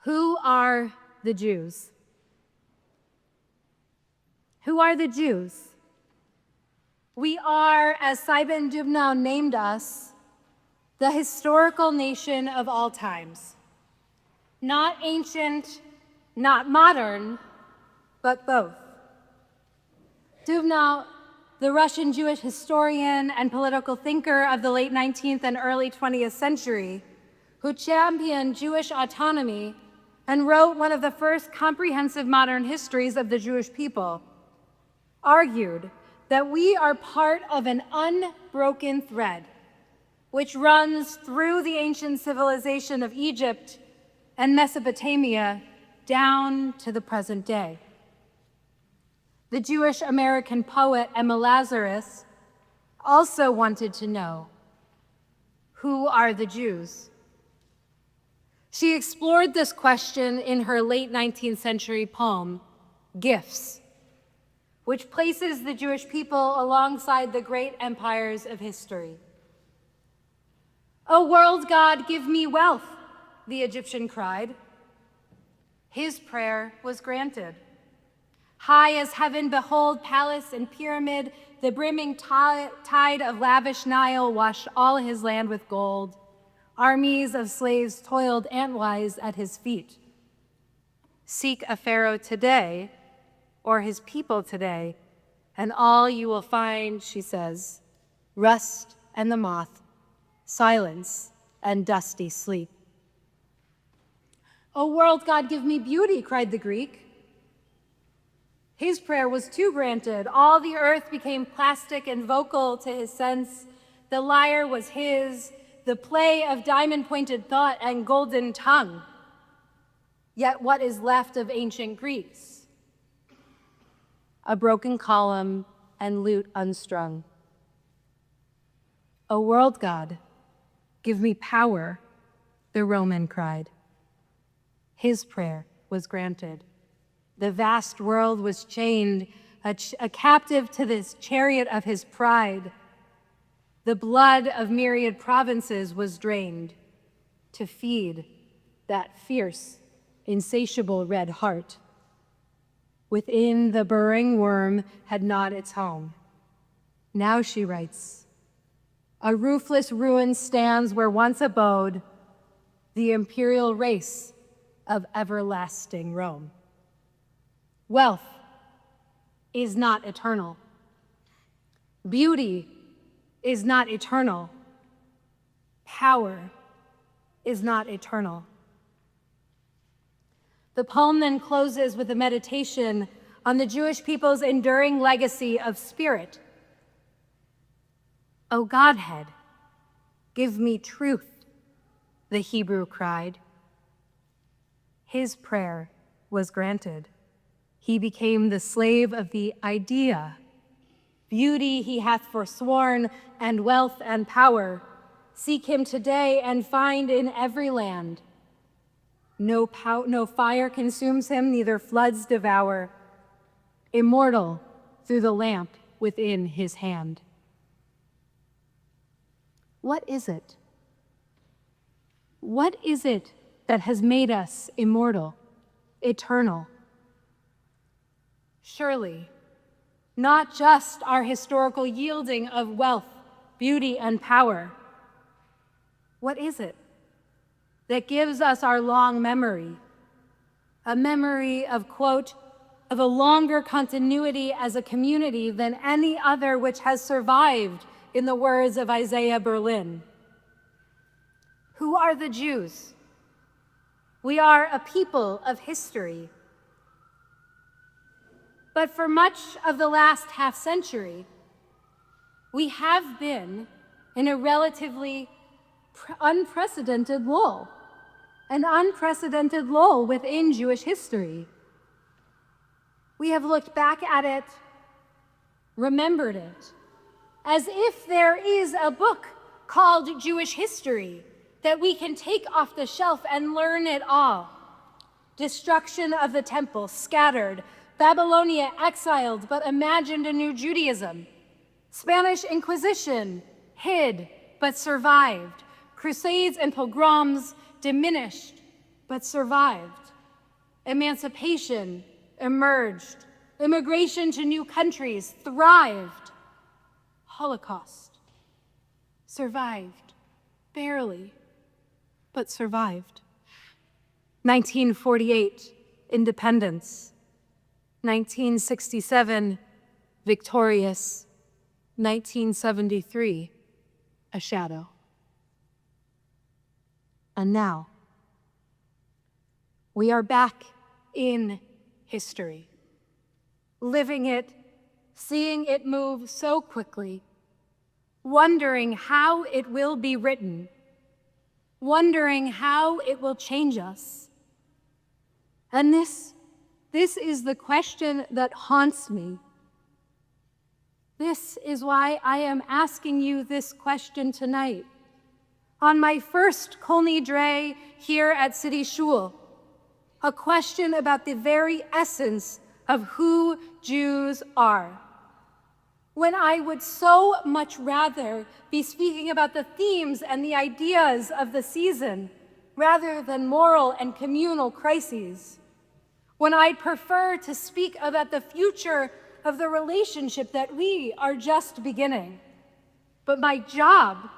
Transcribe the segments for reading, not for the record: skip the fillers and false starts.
Who are the Jews? Who are the Jews? We are, as Simon Dubnow named us, the historical nation of all times. Not ancient, not modern, but both. Dubnow, the Russian Jewish historian and political thinker of the late 19th and early 20th century, who championed Jewish autonomy and wrote one of the first comprehensive modern histories of the Jewish people, argued that we are part of an unbroken thread which runs through the ancient civilization of Egypt and Mesopotamia down to the present day. The Jewish American poet Emma Lazarus also wanted to know, who are the Jews? She explored this question in her late 19th century poem, Gifts, which places the Jewish people alongside the great empires of history. "O world God, give me wealth," the Egyptian cried. His prayer was granted. High as heaven, behold, palace and pyramid, the brimming tide of lavish Nile washed all his land with gold. Armies of slaves toiled ant-wise at his feet. Seek a pharaoh today, or his people today, and all you will find, she says, rust and the moth, silence and dusty sleep. "O world God, give me beauty," cried the Greek. His prayer was too granted. All the earth became plastic and vocal to his sense. The lyre was his, the play of diamond-pointed thought and golden tongue. Yet what is left of ancient Greeks? A broken column and lute unstrung. "O world God, give me power," the Roman cried. His prayer was granted. The vast world was chained, a captive to this chariot of his pride. The blood of myriad provinces was drained to feed that fierce, insatiable red heart. Within, the burrowing worm had not its home. Now, she writes, a roofless ruin stands where once abode the imperial race of everlasting Rome. Wealth is not eternal. Beauty is not eternal. Power is not eternal. The poem then closes with a meditation on the Jewish people's enduring legacy of spirit. "O Godhead, give me truth," the Hebrew cried. His prayer was granted. He became the slave of the idea. Beauty he hath forsworn, and wealth and power. Seek him today and find in every land. No fire consumes him, neither floods devour. Immortal through the lamp within his hand. What is it? What is it that has made us immortal, eternal? Surely, not just our historical yielding of wealth, beauty, and power. What is it that gives us our long memory? A memory of, quote, of a longer continuity as a community than any other which has survived, in the words of Isaiah Berlin. Who are the Jews? We are a people of history. But for much of the last half century, we have been in a relatively unprecedented lull, an unprecedented lull within Jewish history. We have looked back at it, remembered it, as if there is a book called Jewish history that we can take off the shelf and learn it all. Destruction of the temple, scattered. Babylonia exiled but imagined a new Judaism. Spanish Inquisition hid but survived. Crusades and pogroms diminished but survived. Emancipation emerged. Immigration to new countries thrived. Holocaust survived, barely, but survived. 1948, independence. 1967, victorious. 1973, a shadow. And now, we are back in history, living it, seeing it move so quickly, wondering how it will be written, wondering how it will change us. And this is the question that haunts me. This is why I am asking you this question tonight. On my first Kol Nidrei here at City Shul, a question about the very essence of who Jews are. When I would so much rather be speaking about the themes and the ideas of the season rather than moral and communal crises. When I'd prefer to speak about the future of the relationship that we are just beginning. But my job,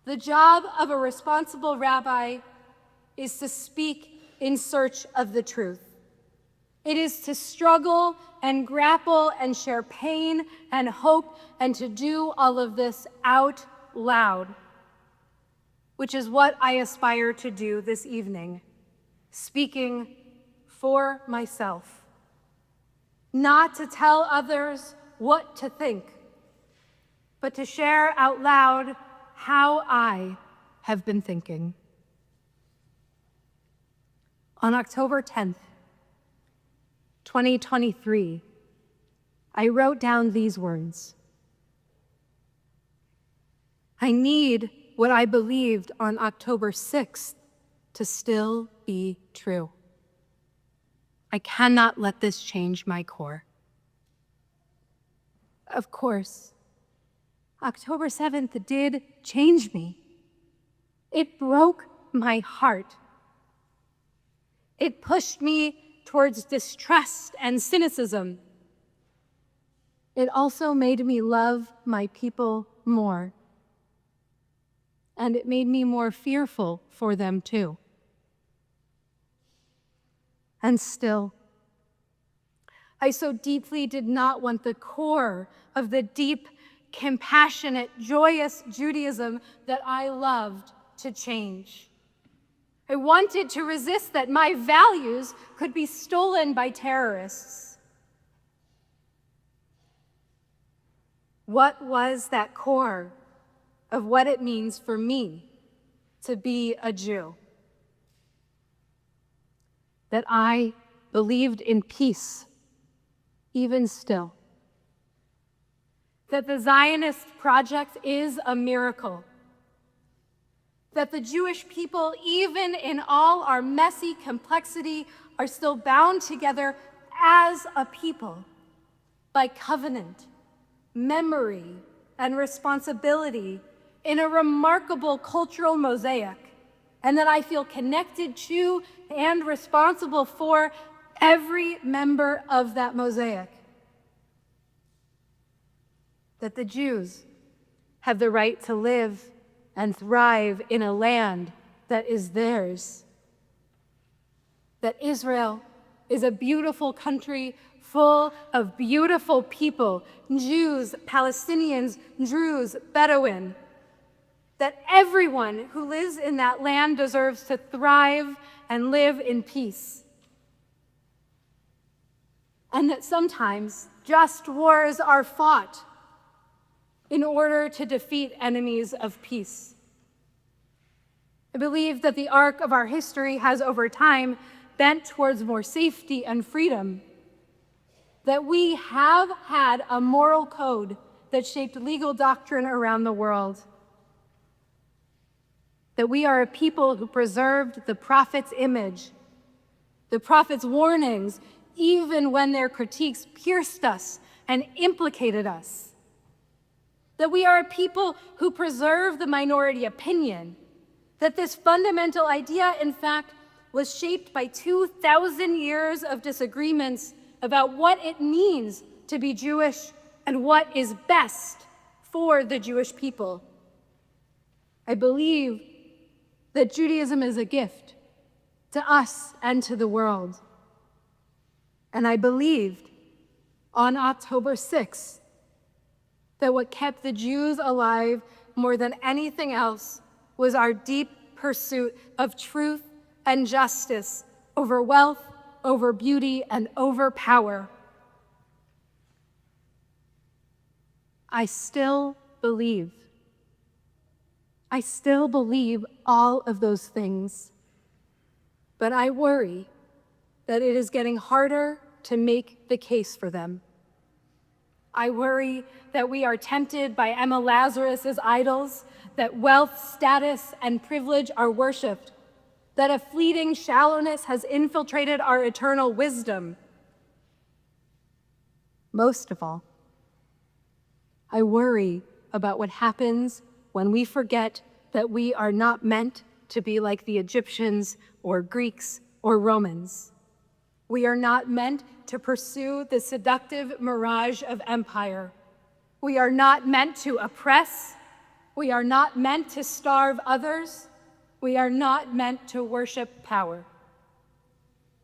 the job of a responsible rabbi, is to speak in search of the truth. It is to struggle and grapple and share pain and hope and to do all of this out loud, which is what I aspire to do this evening, speaking for myself. Not to tell others what to think, but to share out loud how I have been thinking. On October 10th, 2023, I wrote down these words. I need what I believed on October 6th to still be true. I cannot let this change my core. Of course, October 7th did change me. It broke my heart. It pushed me towards distrust and cynicism. It also made me love my people more. And it made me more fearful for them too. And still, I so deeply did not want the core of the deep, compassionate, joyous Judaism that I loved to change. I wanted to resist that my values could be stolen by terrorists. What was that core of what it means for me to be a Jew? That I believed in peace, even still. That the Zionist project is a miracle. That the Jewish people, even in all our messy complexity, are still bound together as a people by covenant, memory, and responsibility in a remarkable cultural mosaic, and that I feel connected to and responsible for every member of that mosaic. That the Jews have the right to live and thrive in a land that is theirs. That Israel is a beautiful country full of beautiful people, Jews, Palestinians, Druze, Bedouin. That everyone who lives in that land deserves to thrive and live in peace. And that sometimes just wars are fought in order to defeat enemies of peace. I believe that the arc of our history has over time bent towards more safety and freedom. That we have had a moral code that shaped legal doctrine around the world. That we are a people who preserved the prophet's image, the prophet's warnings, even when their critiques pierced us and implicated us. That we are a people who preserve the minority opinion, that this fundamental idea, in fact, was shaped by 2,000 years of disagreements about what it means to be Jewish and what is best for the Jewish people. I believe that Judaism is a gift to us and to the world. And I believed on October 6th that what kept the Jews alive more than anything else was our deep pursuit of truth and justice over wealth, over beauty, and over power. I still believe all of those things, but I worry that it is getting harder to make the case for them. I worry that we are tempted by Emma Lazarus's idols, that wealth, status, and privilege are worshiped, that a fleeting shallowness has infiltrated our eternal wisdom. Most of all, I worry about what happens when we forget that we are not meant to be like the Egyptians or Greeks or Romans. We are not meant to pursue the seductive mirage of empire. We are not meant to oppress. We are not meant to starve others. We are not meant to worship power.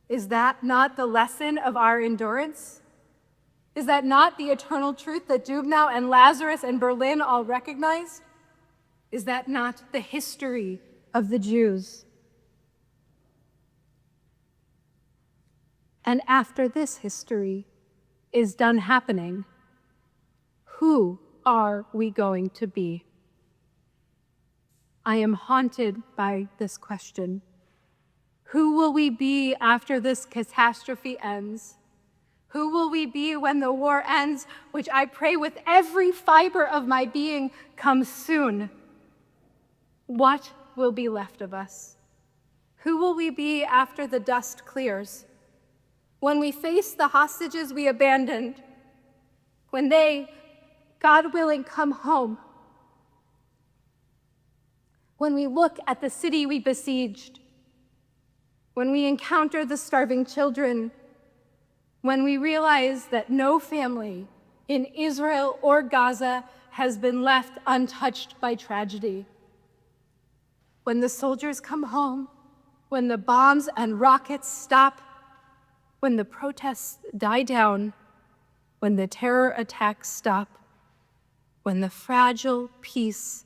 Is that not the lesson of our endurance? Is that not the eternal truth that Dubnow and Lazarus and Berlin all recognized? Is that not the history of the Jews? And after this history is done happening, who are we going to be? I am haunted by this question. Who will we be after this catastrophe ends? Who will we be when the war ends, which I pray with every fiber of my being comes soon? What will be left of us? Who will we be after the dust clears? When we face the hostages we abandoned, when they, God willing, come home, when we look at the city we besieged, when we encounter the starving children, when we realize that no family in Israel or Gaza has been left untouched by tragedy, when the soldiers come home, when the bombs and rockets stop, when the protests die down, when the terror attacks stop, when the fragile peace,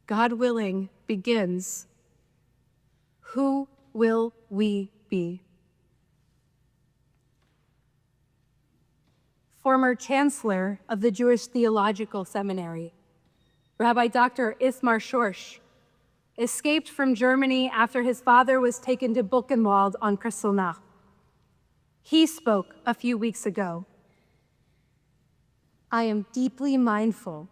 God willing, begins, who will we be? Former Chancellor of the Jewish Theological Seminary, Rabbi Dr. Ismar Schorsch, escaped from Germany after his father was taken to Buchenwald on Kristallnacht. He spoke a few weeks ago. I am deeply mindful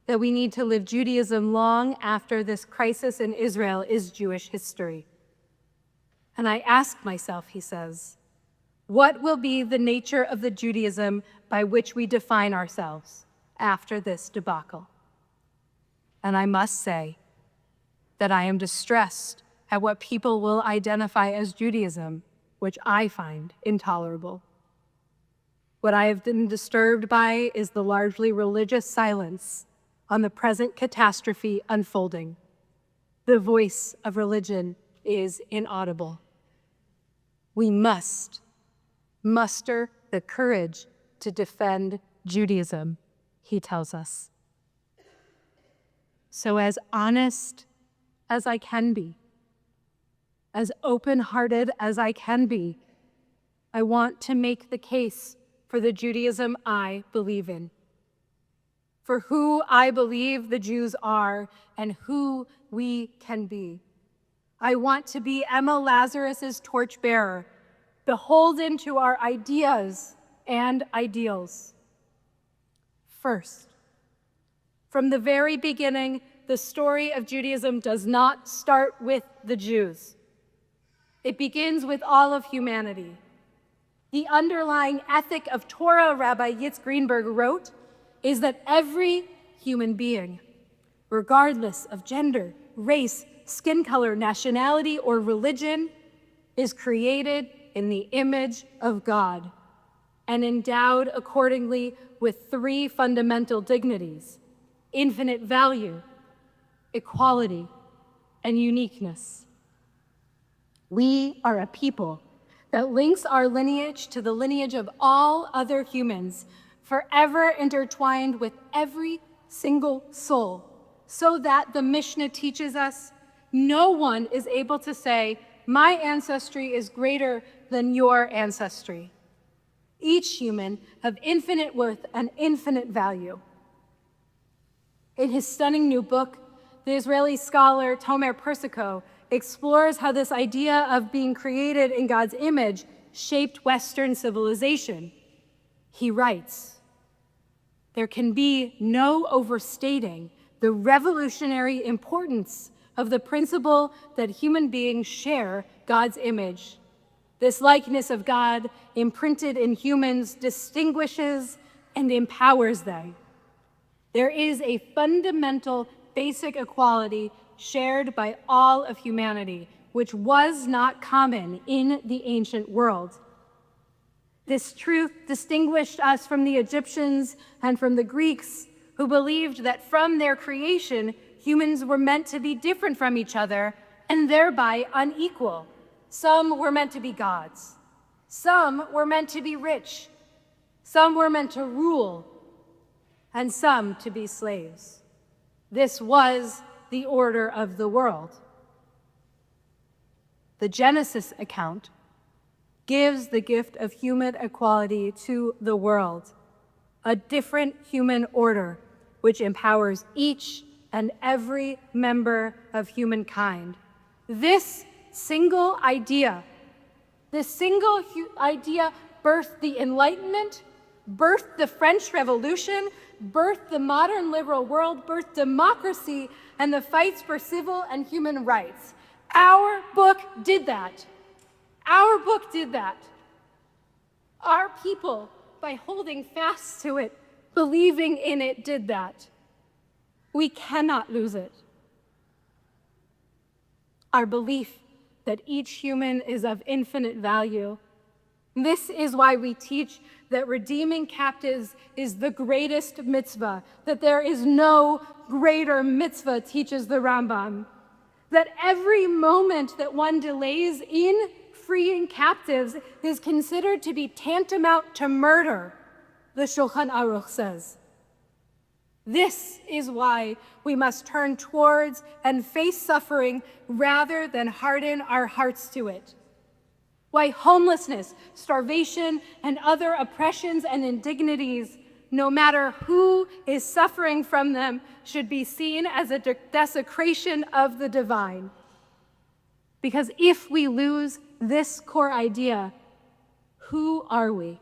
that we need to live Judaism long after this crisis in Israel is Jewish history. And I ask myself, he says, what will be the nature of the Judaism by which we define ourselves after this debacle? And I must say that I am distressed at what people will identify as Judaism, which I find intolerable. What I have been disturbed by is the largely religious silence on the present catastrophe unfolding. The voice of religion is inaudible. We must muster the courage to defend Judaism, he tells us. So as honest as I can be, as open-hearted as I can be, I want to make the case for the Judaism I believe in, for who I believe the Jews are and who we can be. I want to be Emma Lazarus's torchbearer, beholden to our ideas and ideals. First, from the very beginning, the story of Judaism does not start with the Jews. It begins with all of humanity. The underlying ethic of Torah, Rabbi Yitz Greenberg wrote, is that every human being, regardless of gender, race, skin color, nationality, or religion, is created in the image of God and endowed accordingly with three fundamental dignities: infinite value, equality, and uniqueness. We are a people that links our lineage to the lineage of all other humans, forever intertwined with every single soul, so that the Mishnah teaches us no one is able to say, my ancestry is greater than your ancestry. Each human of infinite worth and infinite value. In his stunning new book, the Israeli scholar Tomer Persico explores how this idea of being created in God's image shaped Western civilization. He writes, there can be no overstating the revolutionary importance of the principle that human beings share God's image. This likeness of God imprinted in humans distinguishes and empowers them. There is a fundamental basic equality shared by all of humanity, which was not common in the ancient world. This truth distinguished us from the Egyptians and from the Greeks, who believed that from their creation, humans were meant to be different from each other and thereby unequal. Some were meant to be gods. Some were meant to be rich. Some were meant to rule, and some to be slaves. This was the order of the world. The Genesis account gives the gift of human equality to the world, a different human order which empowers each and every member of humankind. This single idea birthed the Enlightenment, birthed the French Revolution, birthed the modern liberal world, birthed democracy, and the fights for civil and human rights. Our book did that. Our book did that. Our people, by holding fast to it, believing in it, did that. We cannot lose it. Our belief that each human is of infinite value. This is why we teach that redeeming captives is the greatest mitzvah, that there is no greater mitzvah, teaches the Rambam. That every moment that one delays in freeing captives is considered to be tantamount to murder, the Shulchan Aruch says. This is why we must turn towards and face suffering rather than harden our hearts to it. Why homelessness, starvation, and other oppressions and indignities, no matter who is suffering from them, should be seen as a desecration of the divine. Because if we lose this core idea, who are we?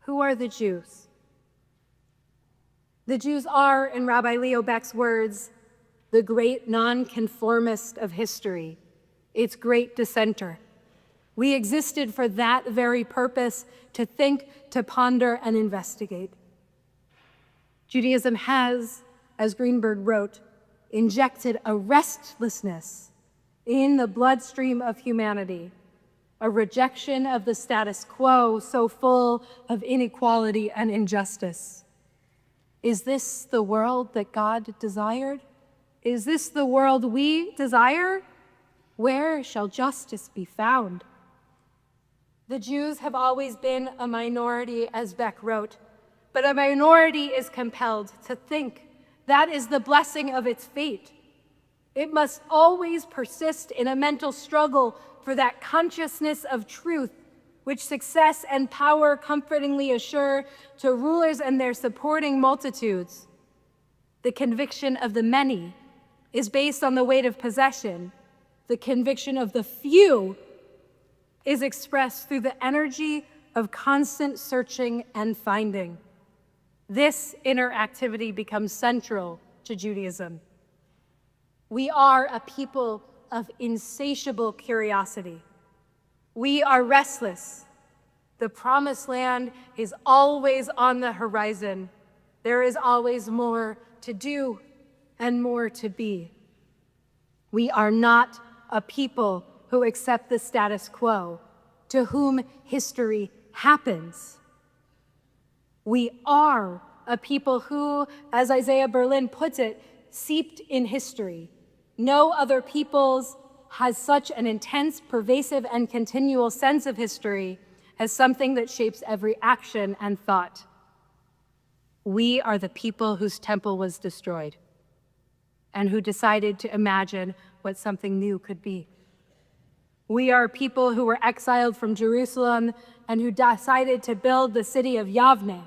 Who are the Jews? The Jews are, in Rabbi Leo Beck's words, the great nonconformist of history, its great dissenter. We existed for that very purpose, to think, to ponder, and investigate. Judaism has, as Greenberg wrote, injected a restlessness in the bloodstream of humanity, a rejection of the status quo so full of inequality and injustice. Is this the world that God desired? Is this the world we desire? Where shall justice be found? The Jews have always been a minority, as Beck wrote, but a minority is compelled to think. That is the blessing of its fate. It must always persist in a mental struggle for that consciousness of truth, which success and power comfortingly assure to rulers and their supporting multitudes. The conviction of the many is based on the weight of possession. The conviction of the few is expressed through the energy of constant searching and finding. This inner activity becomes central to Judaism. We are a people of insatiable curiosity. We are restless. The promised land is always on the horizon. There is always more to do and more to be. We are not a people who accept the status quo, to whom history happens. We are a people who, as Isaiah Berlin puts it, seeped in history. No other peoples has such an intense, pervasive, and continual sense of history as something that shapes every action and thought. We are the people whose temple was destroyed and who decided to imagine what something new could be. We are people who were exiled from Jerusalem and who decided to build the city of Yavne.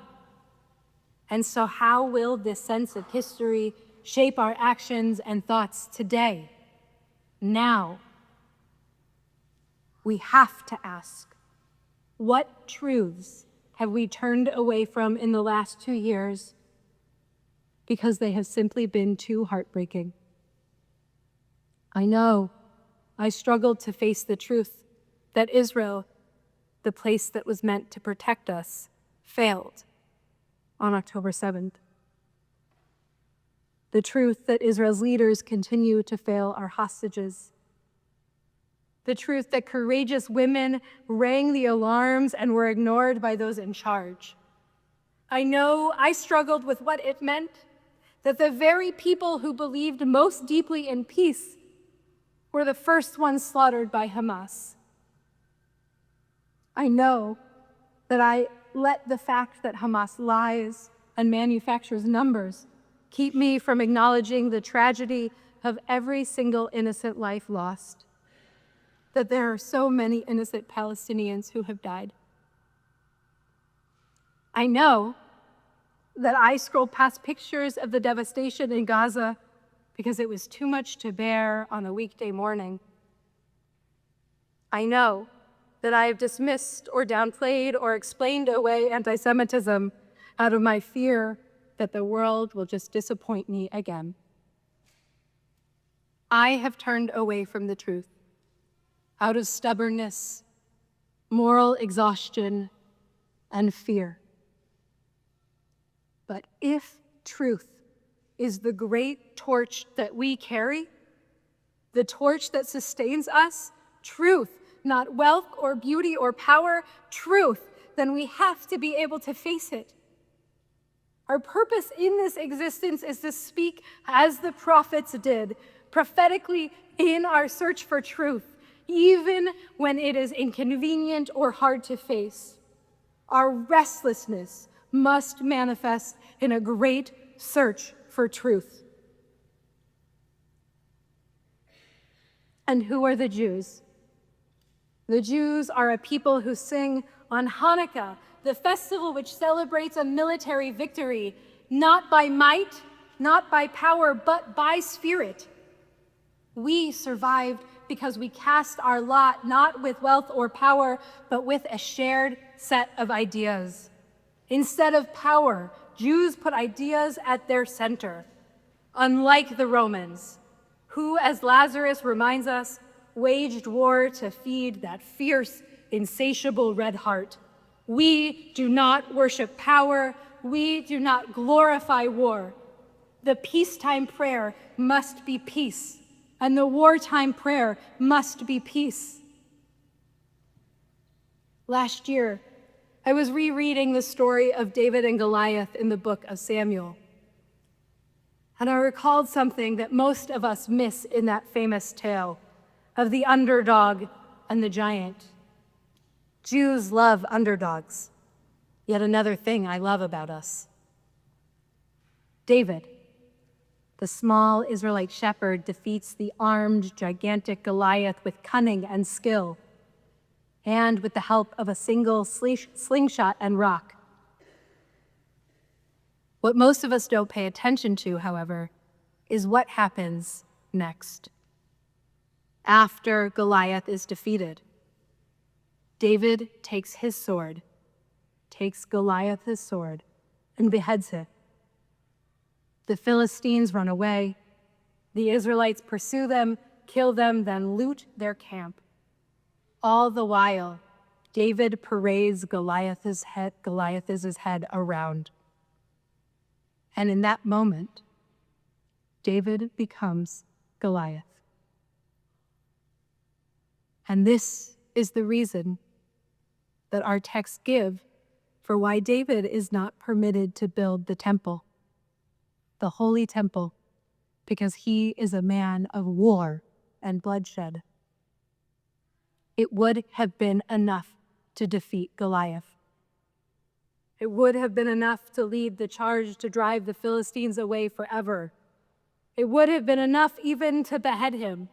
And so how will this sense of history shape our actions and thoughts today, now? We have to ask, what truths have we turned away from in the last 2 years because they have simply been too heartbreaking? I know I struggled to face the truth that Israel, the place that was meant to protect us, failed on October 7th. The truth that Israel's leaders continue to fail our hostages. The truth that courageous women rang the alarms and were ignored by those in charge. I know I struggled with what it meant that the very people who believed most deeply in peace were the first ones slaughtered by Hamas. I know that I let the fact that Hamas lies and manufactures numbers keep me from acknowledging the tragedy of every single innocent life lost, that there are so many innocent Palestinians who have died. I know that I scrolled past pictures of the devastation in Gaza because it was too much to bear on a weekday morning. I know that I have dismissed or downplayed or explained away anti-Semitism out of my fear that the world will just disappoint me again. I have turned away from the truth out of stubbornness, moral exhaustion, and fear. But if truth is the great torch that we carry, the torch that sustains us, truth, not wealth or beauty or power, truth, then we have to be able to face it. Our purpose in this existence is to speak as the prophets did, prophetically in our search for truth, even when it is inconvenient or hard to face. Our restlessness must manifest in a great search for truth. And who are the Jews? The Jews are a people who sing on Hanukkah, the festival which celebrates a military victory, not by might, not by power, but by spirit. We survived because we cast our lot not with wealth or power, but with a shared set of ideas. Instead of power, Jews put ideas at their center, unlike the Romans, who, as Lazarus reminds us, waged war to feed that fierce, insatiable red heart. We do not worship power. We do not glorify war. The peacetime prayer must be peace, and the wartime prayer must be peace. Last year, I was rereading the story of David and Goliath in the book of Samuel. And I recalled something that most of us miss in that famous tale of the underdog and the giant. Jews love underdogs. Yet another thing I love about us. David, the small Israelite shepherd, defeats the armed, gigantic Goliath with cunning and skill, and with the help of a single slingshot and rock. What most of us don't pay attention to, however, is what happens next. After Goliath is defeated, David takes Goliath's sword, and beheads him. The Philistines run away. The Israelites pursue them, kill them, then loot their camp. All the while, David parades Goliath's head around. And in that moment, David becomes Goliath. And this is the reason that our texts give for why David is not permitted to build the temple, the holy temple, because he is a man of war and bloodshed. It would have been enough to defeat Goliath. It would have been enough to lead the charge to drive the Philistines away forever. It would have been enough even to behead him.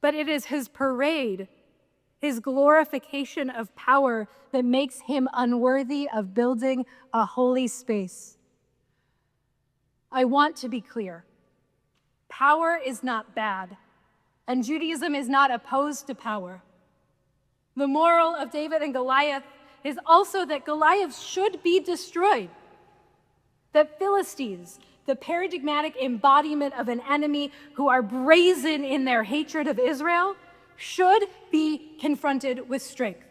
But it is his parade, his glorification of power, that makes him unworthy of building a holy space. I want to be clear. Power is not bad, and Judaism is not opposed to power. The moral of David and Goliath is also that Goliath should be destroyed, that Philistines, the paradigmatic embodiment of an enemy who are brazen in their hatred of Israel, should be confronted with strength.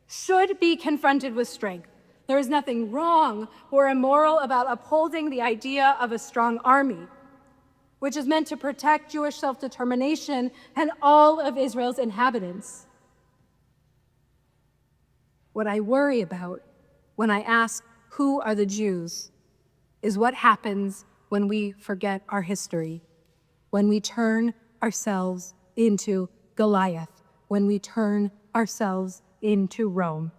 Should be confronted with strength. There is nothing wrong or immoral about upholding the idea of a strong army, which is meant to protect Jewish self-determination and all of Israel's inhabitants. What I worry about when I ask who are the Jews is what happens when we forget our history, when we turn ourselves into Goliath, when we turn ourselves into Rome.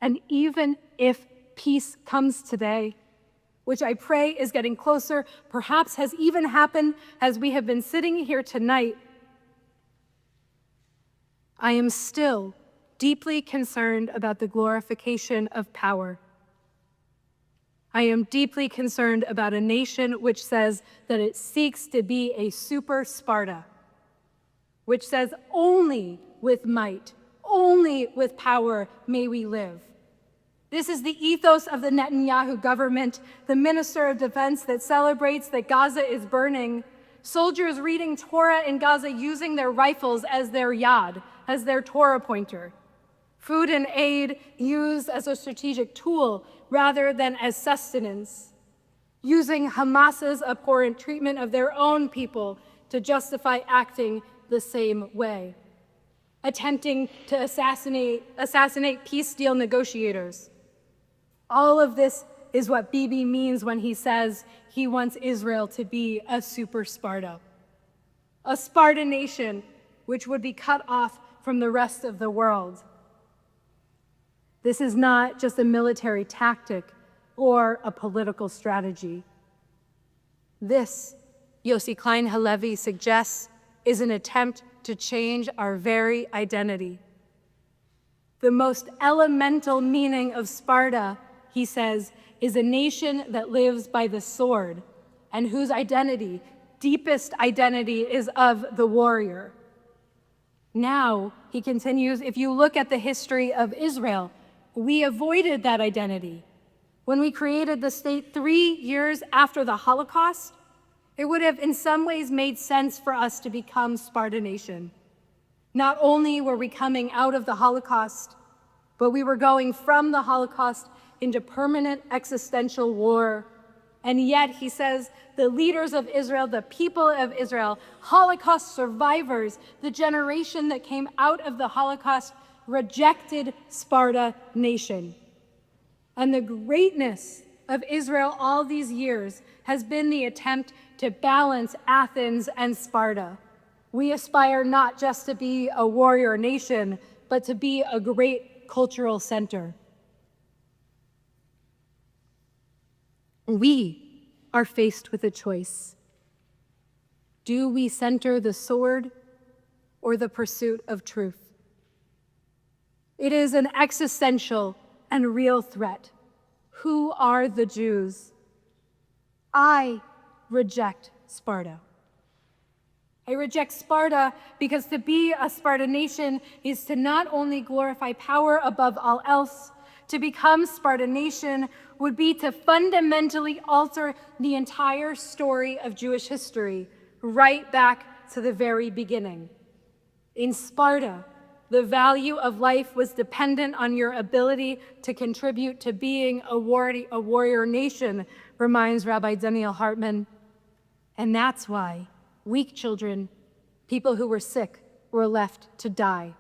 And even if peace comes today, which I pray is getting closer, perhaps has even happened as we have been sitting here tonight, I am still deeply concerned about the glorification of power. I am deeply concerned about a nation which says that it seeks to be a super Sparta, which says only with might, only with power may we live. This is the ethos of the Netanyahu government, the minister of defense that celebrates that Gaza is burning, soldiers reading Torah in Gaza using their rifles as their yad, as their Torah pointer, food and aid used as a strategic tool rather than as sustenance, using Hamas's abhorrent treatment of their own people to justify acting the same way, attempting to assassinate peace deal negotiators. All of this is what Bibi means when he says he wants Israel to be a super Sparta, a Sparta nation which would be cut off from the rest of the world. This is not just a military tactic or a political strategy. This, Yossi Klein Halevi suggests, is an attempt to change our very identity. The most elemental meaning of Sparta, he says, is a nation that lives by the sword and whose identity, deepest identity, is of the warrior. Now, he continues, if you look at the history of Israel, we avoided that identity. When we created the state 3 years after the Holocaust, it would have in some ways made sense for us to become Sparta nation. Not only were we coming out of the Holocaust, but we were going from the Holocaust into permanent existential war. And yet, he says, the leaders of Israel, the people of Israel, Holocaust survivors, the generation that came out of the Holocaust, rejected Sparta nation. And the greatness of Israel all these years has been the attempt to balance Athens and Sparta. We aspire not just to be a warrior nation, but to be a great cultural center. We are faced with a choice. Do we center the sword or the pursuit of truth? It is an existential and real threat. Who are the Jews? I reject Sparta. I reject Sparta because to be a Sparta nation is to not only glorify power above all else, to become Sparta nation would be to fundamentally alter the entire story of Jewish history, right back to the very beginning. In Sparta, the value of life was dependent on your ability to contribute to being a warrior nation, reminds Rabbi Daniel Hartman. And that's why weak children, people who were sick, were left to die.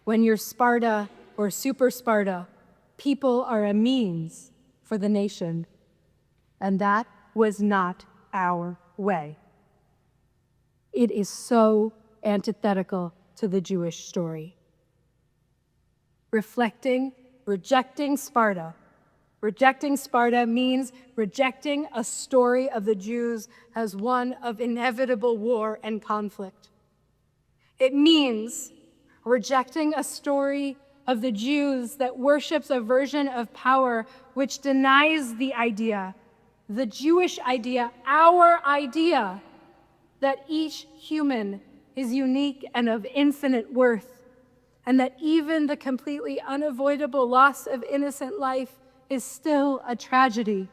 When you're Sparta or Super Sparta, people are a means for the nation. And that was not our way. It is so antithetical to the Jewish story. Rejecting Sparta means rejecting a story of the Jews as one of inevitable war and conflict. It means rejecting a story of the Jews that worships a version of power which denies the idea, the Jewish idea, our idea, that each human is unique and of infinite worth, and that even the completely unavoidable loss of innocent life is still a tragedy.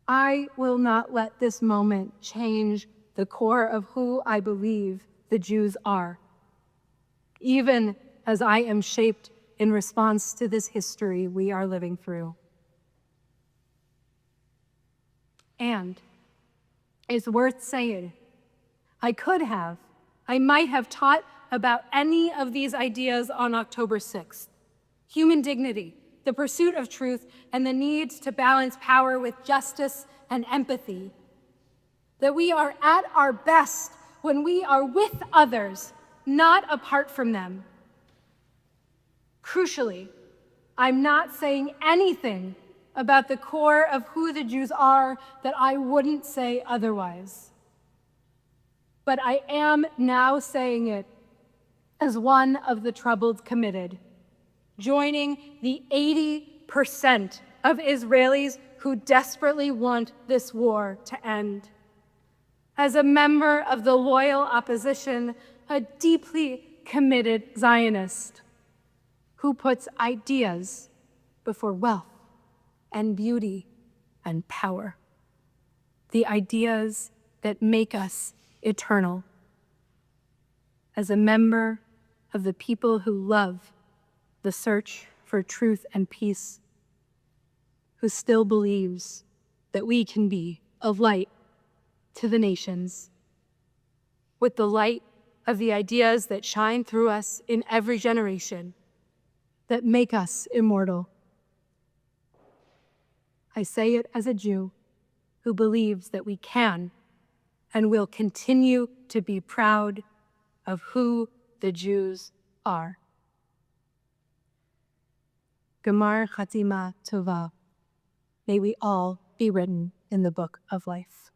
I will not let this moment change the core of who I believe the Jews are, even as I am shaped in response to this history we are living through. And it's worth saying, I might have taught about any of these ideas on October 6th. Human dignity, the pursuit of truth, and the need to balance power with justice and empathy. That we are at our best when we are with others, not apart from them. Crucially, I'm not saying anything about the core of who the Jews are that I wouldn't say otherwise. But I am now saying it as one of the troubled committed, joining the 80% of Israelis who desperately want this war to end. As a member of the loyal opposition, a deeply committed Zionist who puts ideas before wealth and beauty and power, the ideas that make us eternal. As a member of the people who love the search for truth and peace, who still believes that we can be a light to the nations, with the light of the ideas that shine through us in every generation, that make us immortal. I say it as a Jew who believes that we can and will continue to be proud of who the Jews are. Gemar Chatima Tova. May we all be written in the book of life.